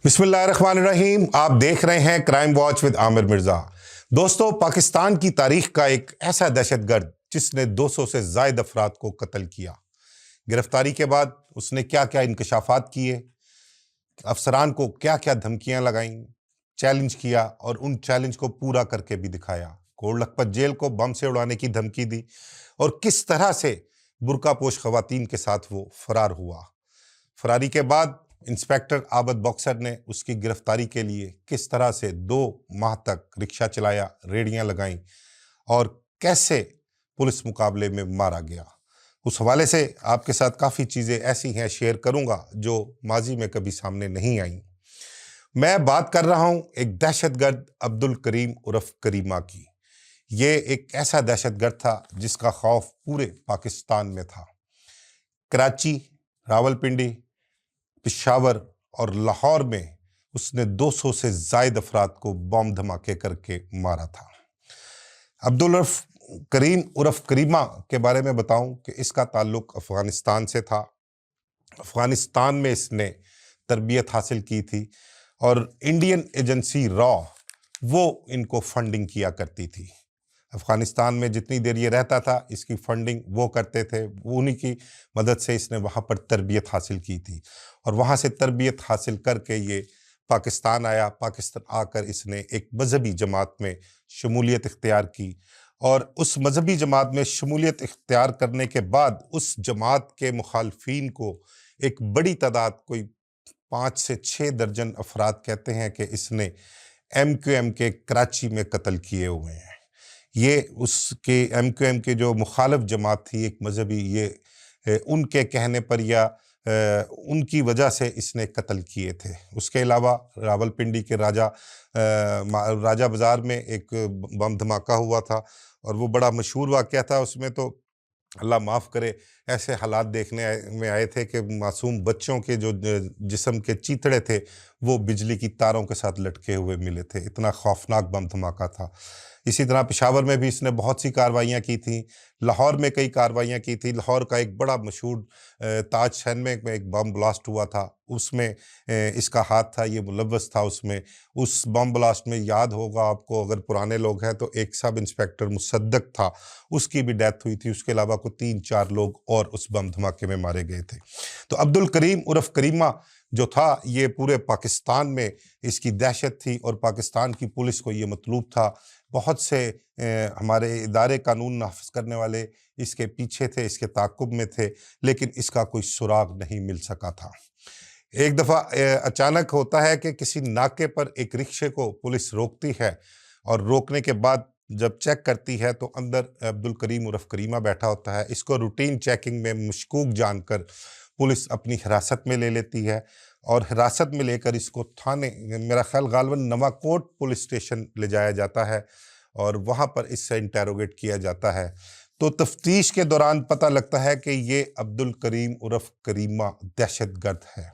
बिस्मिल्लाहिर्रहमानिर्रहीम। आप देख रहे हैं crime watch with Aamir Mirza. दोस्तों, पाकिस्तान की तारीख का एक ऐसा दहशतगर्द जिसने 200 से जायद अफराद को कत्ल किया। गिरफ्तारी के बाद उसने क्या क्या इंकशाफात किए, अफसरान को क्या क्या धमकियां लगाईं, चैलेंज किया और उन चैलेंज को पूरा करके भी दिखाया। कोट लखपत जेल को बम से उड़ाने की धमकी दी और किस तरह से बुर्कापोश खवातीन के साथ वो फरार हुआ। फरारी के बाद इंस्पेक्टर आबद बॉक्सर ने उसकी गिरफ्तारी के लिए किस तरह से 2 माह तक रिक्शा चलाया, रेडियां लगाईं और कैसे पुलिस मुकाबले में मारा गया। उस हवाले से आपके साथ काफ़ी चीज़ें ऐसी हैं शेयर करूंगा जो माजी में कभी सामने नहीं आई। मैं बात कर रहा हूं एक दहशतगर्द अब्दुल करीम उर्फ करीमा की। ये एक ऐसा दहशतगर्द था जिसका खौफ पूरे पाकिस्तान में था। कराची, रावलपिंडी, पेशावर और लाहौर में उसने 200 से जायद अफराद को बम धमाके करके मारा था। अब्दुल उर्फ करीम उर्फ करीमा के बारे में बताऊं कि इसका ताल्लुक अफ़गानिस्तान से था। अफ़गानिस्तान में इसने तरबियत हासिल की थी और इंडियन एजेंसी रॉ वो इनको फंडिंग किया करती थी। अफ़गानिस्तान में जितनी देर ये रहता था इसकी फंडिंग वो करते थे, उन्हीं की मदद से इसने वहाँ पर तरबियत हासिल की थी और वहाँ से तरबियत हासिल करके ये पाकिस्तान आया। पाकिस्तान आकर इसने एक मजहबी जमात में शमूलियत इख्तियार की और उस मजहबी जमात में शमूलियत इख्तियार करने के बाद उस जमात के मुखालफीन को एक बड़ी तादाद, कोई 5 से 6 दर्जन अफराद कहते हैं कि इसने MQM के कराची में कत्ल किए हुए हैं। ये उसके MQM के जो मुखालिफ जमात थी एक मजहबी, ये उनके कहने पर या उनकी वजह से इसने कत्ल किए थे। उसके अलावा रावलपिंडी के राजा बाज़ार में एक बम धमाका हुआ था और वो बड़ा मशहूर वाक़या था। उसमें तो अल्लाह माफ़ करे ऐसे हालात देखने में आए थे कि मासूम बच्चों के जो जिस्म के चीथड़े थे वो बिजली की तारों के साथ लटके हुए मिले थे। इतना खौफनाक बम धमाका था। इसी तरह पेशावर में भी इसने बहुत सी कार्रवाइयाँ की थी। लाहौर में कई कार्रवाइयाँ की थी। लाहौर का एक बड़ा मशहूर ताज सैनिक में एक बम ब्लास्ट हुआ था, उसमें इसका हाथ था, ये मुलव्वस था उसमें। उस बम ब्लास्ट में याद होगा आपको, अगर पुराने लोग हैं तो एक सब इंस्पेक्टर मुसद्दक था, उसकी भी डेथ हुई थी। उसके अलावा को 3-4 लोग और उस बम धमाके में मारे गए थे। तो अब्दुल करीम उर्फ करीमा जो था ये पूरे पाकिस्तान में इसकी दहशत थी और पाकिस्तान की पुलिस को ये मतलूब था। बहुत से हमारे इदारे कानून नाफिज करने वाले इसके पीछे थे, इसके ताक़ुब में थे, लेकिन इसका कोई सुराग नहीं मिल सका था। एक दफ़ा अचानक होता है कि किसी नाके पर एक रिक्शे को पुलिस रोकती है और रोकने के बाद जब चेक करती है तो अंदर अब्दुल करीम उर्फ करीमा बैठा होता है। इसको रूटीन चेकिंग में मशकूक जानकर पुलिस अपनी हिरासत में ले लेती है और हिरासत में लेकर इसको थाने, मेरा ख्याल गालिबन नवाकोट पुलिस स्टेशन ले जाया जाता है और वहाँ पर इससे इंटेरोगेट किया जाता है। तो तफ्तीश के दौरान पता लगता है कि ये अब्दुल करीम उर्फ करीमा दहशतगर्द है।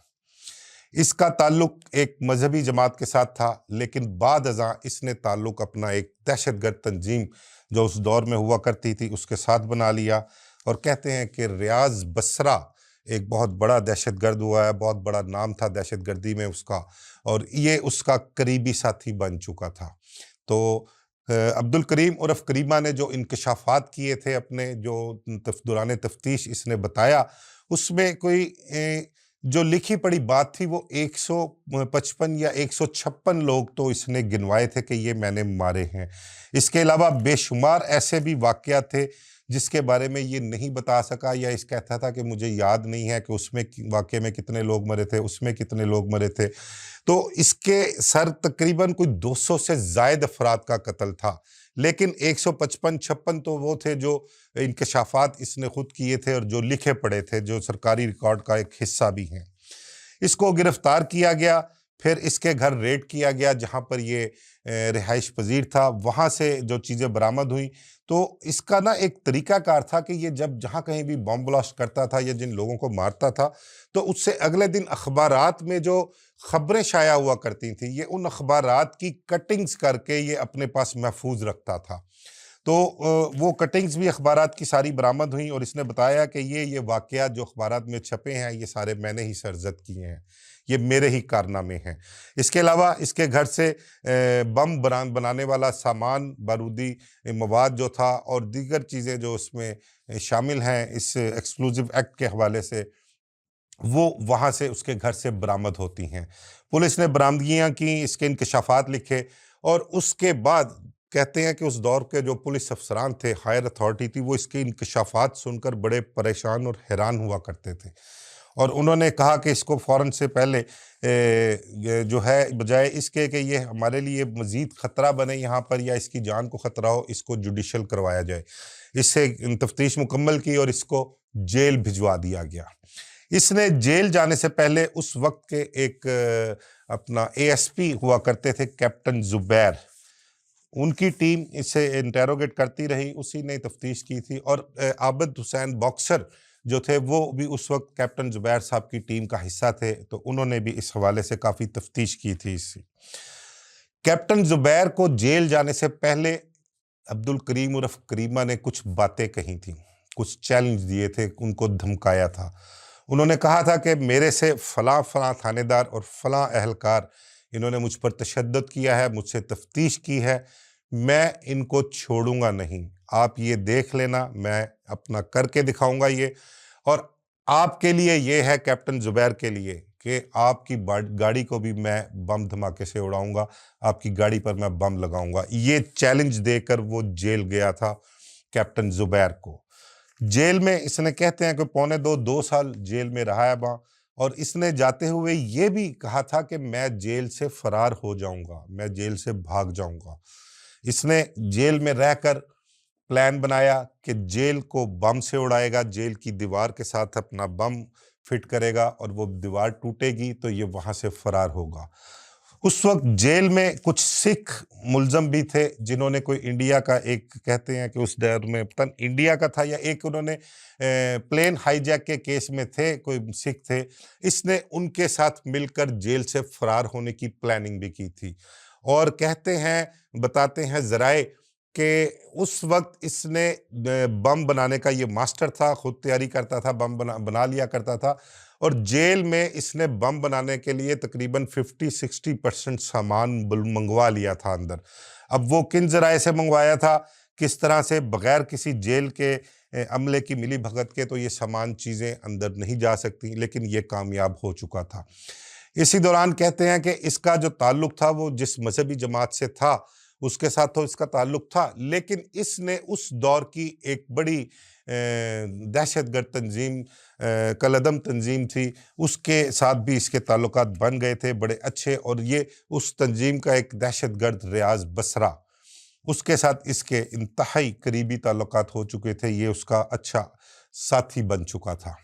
इसका ताल्लुक एक मजहबी जमात के साथ था, लेकिन बाद अज़ां इसने ताल्लुक अपना एक दहशतगर्द तंजीम जो उस दौर में हुआ करती थी उसके साथ बना लिया। और कहते हैं कि रियाज बसरा एक बहुत बड़ा दहशतगर्द हुआ है, बहुत बड़ा नाम था दहशतगर्दी में उसका, और ये उसका करीबी साथी बन चुका था। तो अब्दुल करीम उर्फ करीमा ने जो इंकशाफात किए थे अपने, जो दौरान तफ्तीश इसने बताया, उसमें कोई जो लिखी पड़ी बात थी वो 155 या 156 लोग तो इसने गिनवाए थे कि ये मैंने मारे हैं। इसके अलावा बेशुमार ऐसे भी वाक़यात थे जिसके बारे में ये नहीं बता सका, या इस कहता था कि मुझे याद नहीं है कि उसमें वाक़े में कितने लोग मरे थे, उसमें कितने लोग मरे थे। तो इसके सर तकरीबन कोई 200 से ज़ायद अफराद का कत्ल था, लेकिन 155-56 तो वो थे जो इंकशाफात इसने खुद किए थे और जो लिखे पड़े थे, जो सरकारी रिकॉर्ड का एक हिस्सा भी हैं। इसको गिरफ्तार किया गया, फिर इसके घर रेड किया गया जहाँ पर ये रिहाइश पजीर था। वहाँ से जो चीज़ें बरामद हुई, तो इसका ना एक तरीक़ाकार था कि ये जब जहाँ कहीं भी बम ब्लास्ट करता था या जिन लोगों को मारता था, तो उससे अगले दिन अखबारात में जो ख़बरें शाया हुआ करती थी, ये उन अखबारात की कटिंग्स करके ये अपने पास महफूज रखता था। तो वो कटिंग्स भी अखबारात की सारी बरामद हुई और इसने बताया कि ये वाक़यात जो अखबारात में छपे हैं, ये सारे मैंने ही सरज़द किए हैं, ये मेरे ही कारनामे हैं। इसके अलावा इसके घर से बम बनाने वाला सामान, बारूदी मवाद जो था और दीगर चीज़ें जो उसमें शामिल हैं इस एक्सक्लूसिव एक्ट के हवाले से, वो वहाँ से उसके घर से बरामद होती हैं। पुलिस ने बरामदगियाँ की, इसके इंकशाफात लिखे और उसके बाद कहते हैं कि उस दौर के जो पुलिस अफसरान थे, हायर अथॉरिटी थी, वो इसके इंकशाफात सुनकर बड़े परेशान और हैरान हुआ करते थे। और उन्होंने कहा कि इसको फ़ौरन से पहले ये जो है बजाय इसके कि ये हमारे लिए मज़ीद ख़तरा बने यहाँ पर या इसकी जान को ख़तरा हो, इसको जुडिशल करवाया जाए। इससे तफ्तीश मुकम्मल की और इसको जेल भिजवा दिया गया। इसने जेल जाने से पहले उस वक्त के एक अपना एएसपी हुआ करते थे कैप्टन ज़ुबैर, उनकी टीम इसे इंटेरोगेट करती रही, उसी ने तफ्तीश की थी और आबिद हुसैन बॉक्सर जो थे वो भी उस वक्त कैप्टन ज़ुबैर साहब की टीम का हिस्सा थे, तो उन्होंने भी इस हवाले से काफ़ी तफ्तीश की थी इससे। कैप्टन ज़ुबैर को जेल जाने से पहले अब्दुल करीम उर्फ करीमा ने कुछ बातें कही थी, कुछ चैलेंज दिए थे, उनको धमकाया था। उन्होंने कहा था कि मेरे से फ़लाँ फ़लाँ थानेदार और फ़लाँ अहलकार इन्होंने मुझ पर तशद्दुद किया है, मुझसे तफ्तीश की है, मैं इनको छोड़ूंगा नहीं। आप ये देख लेना, मैं अपना करके दिखाऊंगा ये। और आपके लिए ये है कैप्टन ज़ुबैर के लिए कि आपकी गाड़ी को भी मैं बम धमाके से उड़ाऊंगा, आपकी गाड़ी पर मैं बम लगाऊंगा। ये चैलेंज देकर वो जेल गया था कैप्टन ज़ुबैर को। जेल में इसने कहते हैं कि पौने 2 साल जेल में रहा है वहाँ और इसने जाते हुए ये भी कहा था कि मैं जेल से फरार हो जाऊंगा, मैं जेल से भाग जाऊंगा। इसने जेल में रहकर प्लान बनाया कि जेल को बम से उड़ाएगा, जेल की दीवार के साथ अपना बम फिट करेगा और वो दीवार टूटेगी तो ये वहाँ से फरार होगा। उस वक्त जेल में कुछ सिख मुलजम भी थे जिन्होंने कोई इंडिया का एक कहते हैं कि उस दौर में पता नहीं इंडिया का था या एक उन्होंने प्लेन हाईजैक के केस में थे, कोई सिख थे। इसने उनके साथ मिलकर जेल से फरार होने की प्लानिंग भी की थी और कहते हैं, बताते हैं ज़राए कि उस वक्त इसने बम बनाने का ये मास्टर था, खुद तैयारी करता था, बम बना लिया करता था और जेल में इसने बम बनाने के लिए तकरीबन 50-60% सामान मंगवा लिया था अंदर। अब वो किन ज़राए से मंगवाया था, किस तरह से, बगैर किसी जेल के अमले की मिली भगत के तो ये सामान चीज़ें अंदर नहीं जा सकती, लेकिन ये कामयाब हो चुका था। इसी दौरान कहते हैं कि इसका जो ताल्लुक था वो जिस मजहबी जमात से था उसके साथ तो इसका ताल्लुक था, लेकिन इसने उस दौर की एक बड़ी दहशतगर्द तंजीम कलअदम तंजीम थी, उसके साथ भी इसके ताल्लुकात बन गए थे बड़े अच्छे और ये उस तंजीम का एक दहशतगर्द रियाज बसरा, उसके साथ इसके इंतहाई करीबी ताल्लुकात हो चुके थे, ये उसका अच्छा साथी बन चुका था।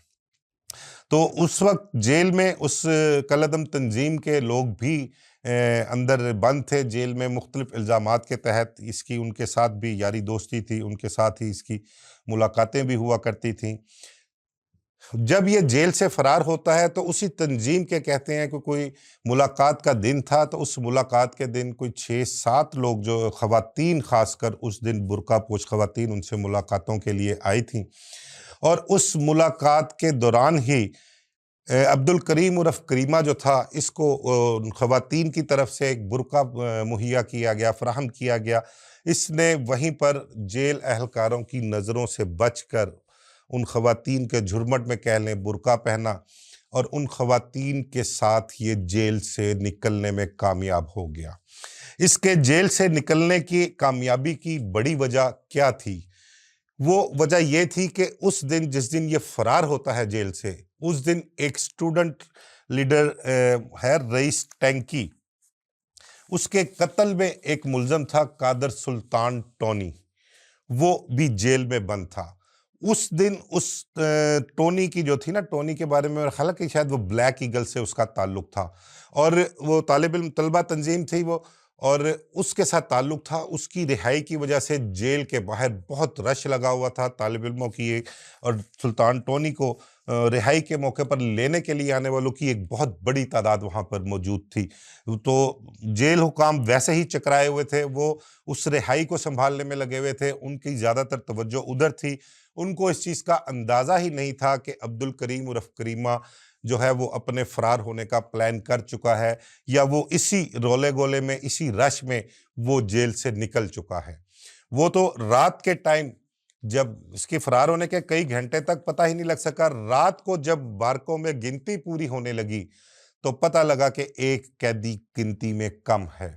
तो उस वक्त जेल में उस कलअदम तंजीम के लोग भी अंदर बंद थे जेल में, मुख्तलिफ इल्ज़ामात के तहत इसकी उनके साथ भी यारी दोस्ती थी, उनके साथ ही इसकी मुलाकातें भी हुआ करती थीं। जब ये जेल से फ़रार होता है तो उसी तंजीम के कहते हैं कि कोई मुलाकात का दिन था, तो उस मुलाकात के दिन कोई 6-7 लोग जो ख़वातीन ख़ासकर उस दिन बुर्का-पोश ख़वातीन उनसे मुलाकातों के लिए आई थीं और उस मुलाकात के दौरान ही अब्दुल करीम उर्फ करीमा जो था इसको ख़वातीन की तरफ से एक बुर्का मुहैया किया गया, फ़राहम किया गया। इसने वहीं पर जेल अहलकारों की नज़रों से बचकर उन ख़वातीन के झुरमट में कह लें बुर्का पहना और उन ख़वातीन के साथ ये जेल से निकलने में कामयाब हो गया। इसके जेल से निकलने की कामयाबी की बड़ी वजह क्या थी? वो वजह ये थी कि उस दिन जिस दिन ये फरार होता है जेल से, उस दिन एक स्टूडेंट लीडर है रईस टैंकी, उसके कत्ल में एक मुलजम था कादर सुल्तान टोनी, वो भी जेल में बंद था। उस दिन उस टोनी की जो थी ना, टोनी के बारे में मेरा ख्याल है कि शायद वो ब्लैक ईगल से उसका ताल्लुक था और वो तालिब इल्म तलबा तंजीम थी वो, और उसके साथ ताल्लुक था। उसकी रिहाई की वजह से जेल के बाहर बहुत रश लगा हुआ था तालिब इल्मों की एक, और सुल्तान टोनी को रिहाई के मौके पर लेने के लिए आने वालों की एक बहुत बड़ी तादाद वहाँ पर मौजूद थी। तो जेल हुकाम वैसे ही चकराए हुए थे, वो उस रिहाई को संभालने में लगे हुए थे, उनकी ज़्यादातर तवज्जो उधर थी। उनको इस चीज़ का अंदाज़ा ही नहीं था कि अब्दुल करीम उर्फ करीमा जो है वो अपने फ़रार होने का प्लान कर चुका है, या वो इसी रोले गोले में, इसी रश में वो जेल से निकल चुका है। वो तो रात के टाइम, जब इसके फरार होने के कई घंटे तक पता ही नहीं लग सका। रात को जब बारकों में गिनती पूरी होने लगी तो पता लगा कि एक कैदी गिनती में कम है,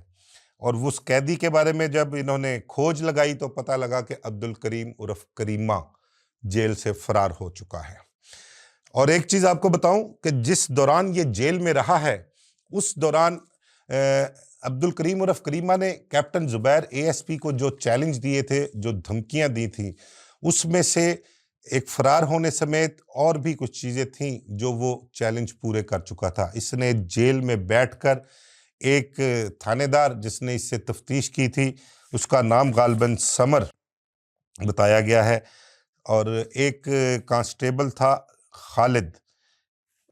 और उस कैदी के बारे में जब इन्होंने खोज लगाई तो पता लगा कि अब्दुल करीम उर्फ करीमा जेल से फरार हो चुका है। और एक चीज आपको बताऊं कि जिस दौरान ये जेल में रहा है, उस दौरान अब्दुल करीम उर्फ करीमा ने कैप्टन जुबैर एएसपी को जो चैलेंज दिए थे, जो धमकियां दी थी, उसमें से एक फरार होने समेत और भी कुछ चीजें थीं जो वो चैलेंज पूरे कर चुका था। इसने जेल में बैठकर एक थानेदार जिसने इससे तफ्तीश की थी, उसका नाम गालिबन समर बताया गया है, और एक कांस्टेबल था खालिद,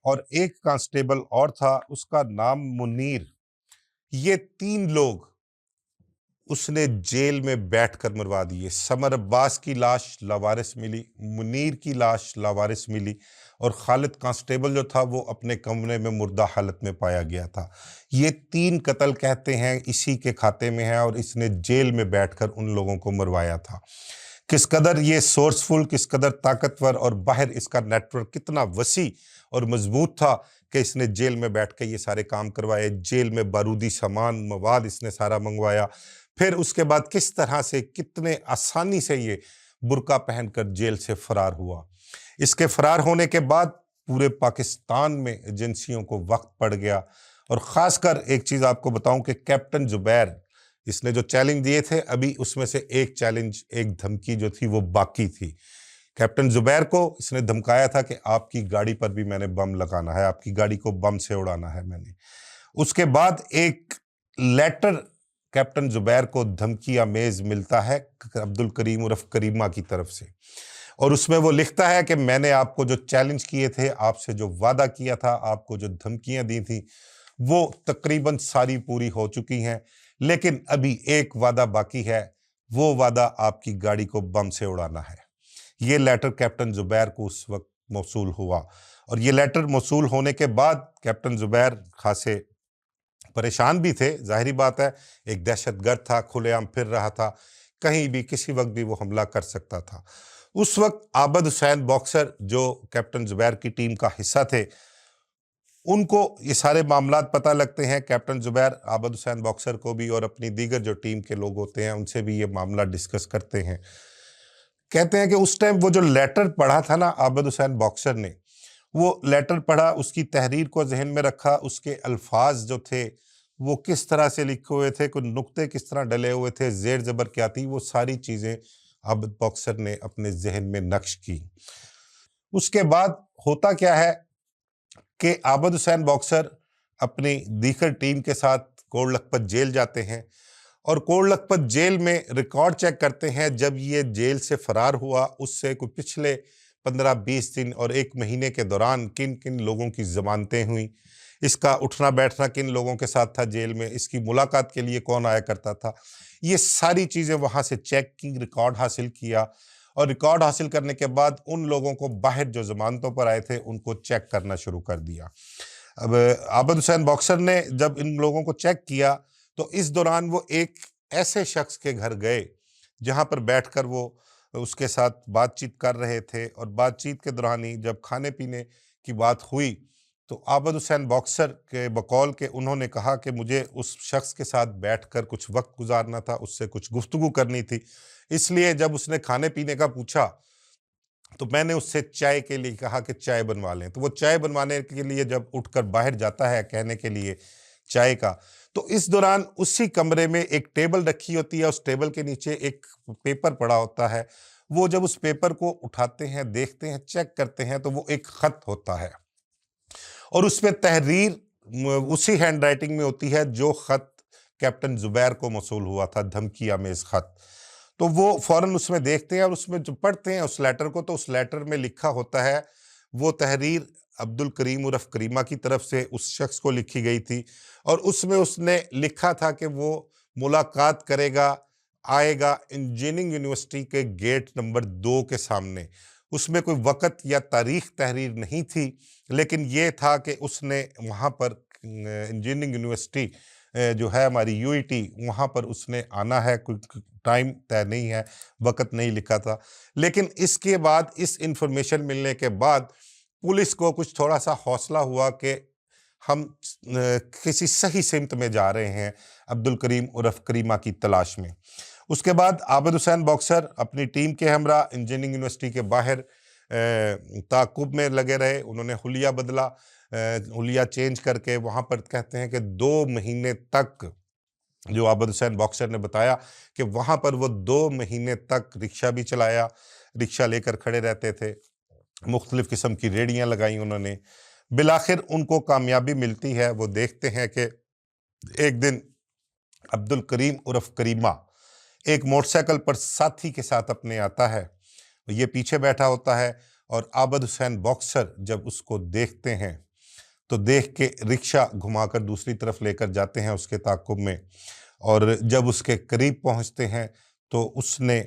और एक कांस्टेबल और था उसका नाम मुनीर। ये 3 लोग उसने जेल में बैठकर मरवा दिए। समर अब्बास की लाश लावारिस मिली, मुनीर की लाश लावारिस मिली, और खालिद कांस्टेबल जो था वो अपने कमरे में मुर्दा हालत में पाया गया था। ये 3 कत्ल कहते हैं इसी के खाते में है, और इसने जेल में बैठकर उन लोगों को मरवाया था। किस कदर ये सोर्सफुल, किस कदर ताकतवर, और बाहर इसका नेटवर्क कितना वसी और मजबूत था कि इसने जेल में बैठ के ये सारे काम करवाए। जेल में बारूदी सामान, मवाद इसने सारा मंगवाया। फिर उसके बाद किस तरह से, कितने आसानी से ये बुर्का पहनकर जेल से फरार हुआ। इसके फरार होने के बाद पूरे पाकिस्तान में एजेंसियों को वक्त पड़ गया। और ख़ासकर एक चीज़ आपको बताऊं कि कैप्टन जुबैर, इसने जो चैलेंज दिए थे, अभी उसमें से एक चैलेंज, एक धमकी जो थी वो बाकी थी। कैप्टन जुबैर को इसने धमकाया था कि आपकी गाड़ी पर भी मैंने बम लगाना है, आपकी गाड़ी को बम से उड़ाना है मैंने। उसके बाद एक लेटर कैप्टन जुबैर को धमकी आमेज मिलता है अब्दुल करीम उर्फ करीमा की तरफ से, और उसमें वो लिखता है कि मैंने आपको जो चैलेंज किए थे, आपसे जो वादा किया था, आपको जो धमकियां दी थी, वो तकरीबन सारी पूरी हो चुकी हैं, लेकिन अभी एक वादा बाकी है। वो वादा आपकी गाड़ी को बम से उड़ाना है। ये लेटर कैप्टन जुबैर को उस वक्त मौसूल हुआ, और ये लेटर मौसूल होने के बाद कैप्टन जुबैर खासे परेशान भी थे। जाहिर बात है, एक दहशतगर्द था, खुलेआम फिर रहा था, कहीं भी किसी वक्त भी वो हमला कर सकता था। उस वक्त आबद हुसैन बॉक्सर, जो कैप्टन जुबैर की टीम का हिस्सा थे, उनको ये सारे मामलात पता लगते हैं। कैप्टन जुबैर आबद हुसैन बॉक्सर को भी और अपनी दीगर जो टीम के लोग होते हैं उनसे भी ये मामला डिस्कस करते हैं। कहते हैं कि उस टाइम वो जो लेटर पढ़ा था ना आबद हुसैन बॉक्सर ने, वो लेटर पढ़ा, उसकी तहरीर को जहन में रखा, उसके अल्फाज जो थे वो किस तरह से लिखे हुए थे, कुछ नुक्ते किस तरह डले हुए थे, जेर जबर क्या थी, वो सारी चीज़ें आबद बॉक्सर ने अपने जहन में नक्श की। उसके बाद होता क्या है कि आबद हुसैन बॉक्सर अपनी दीगर टीम के साथ कोट लखपत जेल जाते हैं, और कोट लखपत जेल में रिकॉर्ड चेक करते हैं। जब ये जेल से फरार हुआ उससे कुछ पिछले 15-20 दिन और 1 महीने के दौरान किन किन लोगों की जमानतें हुई, इसका उठना बैठना किन लोगों के साथ था जेल में, इसकी मुलाकात के लिए कौन आया करता था, ये सारी चीज़ें वहाँ से चेक की, रिकॉर्ड हासिल किया। और रिकॉर्ड हासिल करने के बाद उन लोगों को बाहर जो जमानतों पर आए थे उनको चेक करना शुरू कर दिया। अब आबद हुसैन बॉक्सर ने जब इन लोगों को चेक किया तो इस दौरान वो एक ऐसे शख्स के घर गए जहां पर बैठकर वो उसके साथ बातचीत कर रहे थे, और बातचीत के दौरान ही जब खाने पीने की बात हुई तो आबद हुसैन बॉक्सर के बकौल के उन्होंने कहा कि मुझे उस शख्स के साथ बैठकर कुछ वक्त गुजारना था, उससे कुछ गुफ्तगू करनी थी। इसलिए जब उसने खाने पीने का पूछा तो मैंने उससे चाय के लिए कहा कि चाय बनवा लें। तो वो चाय बनवाने के लिए जब उठकर बाहर जाता है कहने के लिए चाय का, तो इस दौरान उसी कमरे में एक टेबल रखी होती है, उस टेबल के नीचे एक पेपर पड़ा होता है। वो जब उस पेपर को उठाते हैं, देखते हैं, चेक करते हैं तो वो एक खत होता है, और उसमें तहरीर उसी हैंड राइटिंग में होती है जो खत कैप्टन जुबैर को मौसूल हुआ था धमकी आमेज खत। तो वो फौरन उसमें देखते हैं और उसमें जो पढ़ते हैं उस लेटर को, तो उस लेटर में लिखा होता है, वो तहरीर अब्दुल करीम उर्फ करीमा की तरफ से उस शख्स को लिखी गई थी और उसमें उसने लिखा था कि वो मुलाकात करेगा, आएगा इंजीनियरिंग यूनिवर्सिटी के गेट नंबर 2 के सामने। उसमें कोई वक़्त या तारीख तहरीर नहीं थी, लेकिन ये था कि उसने वहाँ पर इंजीनियरिंग यूनिवर्सिटी जो है हमारी यूईटी, वहाँ पर उसने आना है। कोई टाइम तय नहीं है, वक़्त नहीं लिखा था। लेकिन इसके बाद, इस इन्फॉर्मेशन मिलने के बाद पुलिस को कुछ थोड़ा-सा हौसला हुआ कि हम किसी सही सिमत में जा रहे हैं अब्दुल करीम उर्फ करीमा की तलाश में। उसके बाद आबिद हुसैन बॉक्सर अपनी टीम के हमरा इंजीनियरिंग यूनिवर्सिटी के बाहर ताक़ुब में लगे रहे। उन्होंने हुलिया बदला, हुलिया चेंज करके वहाँ पर कहते हैं कि 2 महीने तक, जो आबिद हुसैन बॉक्सर ने बताया कि वहाँ पर वो 2 महीने तक रिक्शा भी चलाया, रिक्शा लेकर खड़े रहते थे, मुख्तलिफ़ किस्म की रेहड़ियाँ लगाई उन्होंने। बिलाखिर उनको कामयाबी मिलती है। वो देखते हैं कि एक दिन अब्दुल करीम उर्फ करीमा एक मोटरसाइकिल पर साथी के साथ अपने आता है, ये पीछे बैठा होता है और आबिद हुसैन बॉक्सर जब उसको देखते हैं तो देख के रिक्शा घुमाकर दूसरी तरफ लेकर जाते हैं उसके ताक़ुब में। और जब उसके करीब पहुंचते हैं तो उसने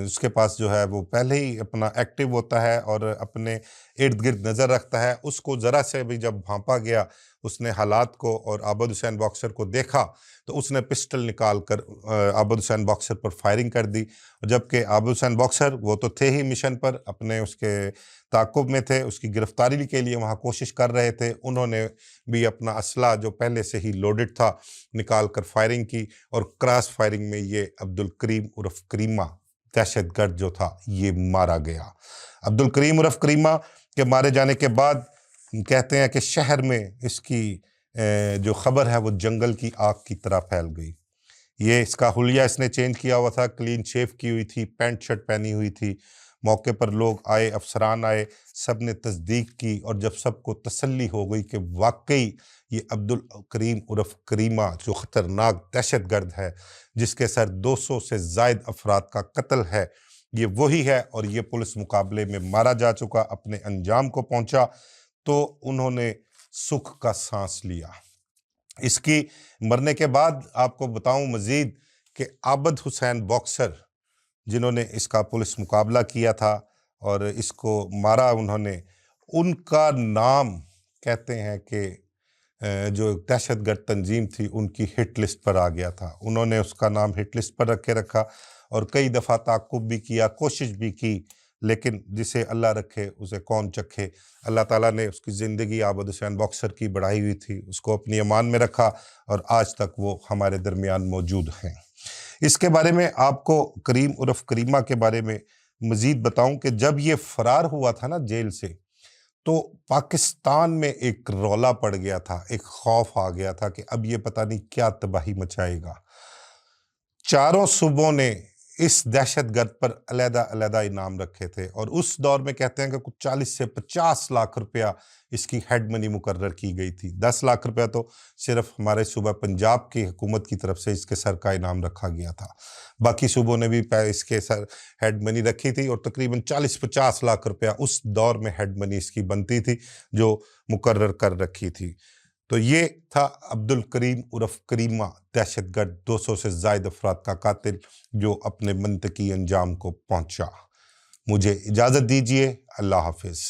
उसके पास जो है वो पहले ही अपना एक्टिव होता है और अपने इर्द गिर्द नज़र रखता है। उसको ज़रा से भी जब भांपा गया, उसने हालात को और आबिद हुसैन बॉक्सर को देखा, तो उसने पिस्टल निकाल कर आबिद हुसैन बॉक्सर पर फायरिंग कर दी। जबकि आबिद हुसैन बॉक्सर वो तो थे ही मिशन पर, अपने उसके ताक़ुब में थे, उसकी गिरफ्तारी के लिए वहाँ कोशिश कर रहे थे। उन्होंने भी अपना असला जो पहले से ही लोडेड था निकाल कर फायरिंग की और क्रॉस फायरिंग में ये अब्दुल करीम उर्फ करीमा दहशतगर्द जो था ये मारा गया। अब्दुल करीम उर्फ करीमा के मारे जाने के बाद कहते हैं कि शहर में इसकी जो खबर है वो जंगल की आग की तरह फैल गई। ये इसका हुलिया इसने चेंज किया हुआ था, क्लीन शेव की हुई थी, पैंट शर्ट पहनी हुई थी। मौके पर लोग आए, अफसरान आए, सब ने तस्दीक की और जब सबको तसल्ली हो गई कि वाकई ये अब्दुल करीम उर्फ करीमा जो ख़तरनाक दहशतगर्द है, जिसके सर 200 से ज़ायद अफराद का कत्ल है, ये वही है और ये पुलिस मुकाबले में मारा जा चुका, अपने अंजाम को पहुंचा, तो उन्होंने सुख का सांस लिया। इसकी मरने के बाद आपको बताऊं मज़ीद कि आबिद हुसैन बॉक्सर जिन्होंने इसका पुलिस मुकाबला किया था और इसको मारा उन्होंने, उनका नाम कहते हैं कि जो दहशतगर्द तंजीम थी उनकी हिट लिस्ट पर आ गया था। उन्होंने उसका नाम हिट लिस्ट पर रखा और कई दफ़ा ताक़ुब भी किया, कोशिश भी की, लेकिन जिसे अल्लाह रखे उसे कौन चखे। अल्लाह ताला ने उसकी ज़िंदगी आबिद हुसैन बॉक्सर की बढ़ाई हुई थी, उसको अपनी अमान में रखा और आज तक वो हमारे दरमियान मौजूद हैं। इसके बारे में आपको करीम उर्फ करीमा के बारे में मज़ीद बताऊं कि जब ये फ़रार हुआ था ना जेल से, तो पाकिस्तान में एक रौला पड़ गया था, एक खौफ आ गया था कि अब ये पता नहीं क्या तबाही मचाएगा। चारों सूबों ने इस दहशतगर्द पर अलग-अलग इनाम रखे थे और उस दौर में कहते हैं कि कुछ 40 से 50 लाख रुपया इसकी हेड मनी मुकर्रर की गई थी। 10 लाख रुपया तो सिर्फ हमारे सूबा पंजाब की हुकूमत की तरफ से इसके सर का इनाम रखा गया था। बाकी सूबों ने भी इसके सर हेड मनी रखी थी और तकरीबन 40-50 लाख रुपया उस दौर में हेड मनी इसकी बनती थी जो मुकर्रर कर रखी थी। तो ये था अब्दुल करीम उर्फ करीमा, दहशतगर्द 200 से ज़ायद अफराद का कातिल जो अपने मंतकी अंजाम को पहुंचा। मुझे इजाज़त दीजिए, अल्लाह हाफिज़।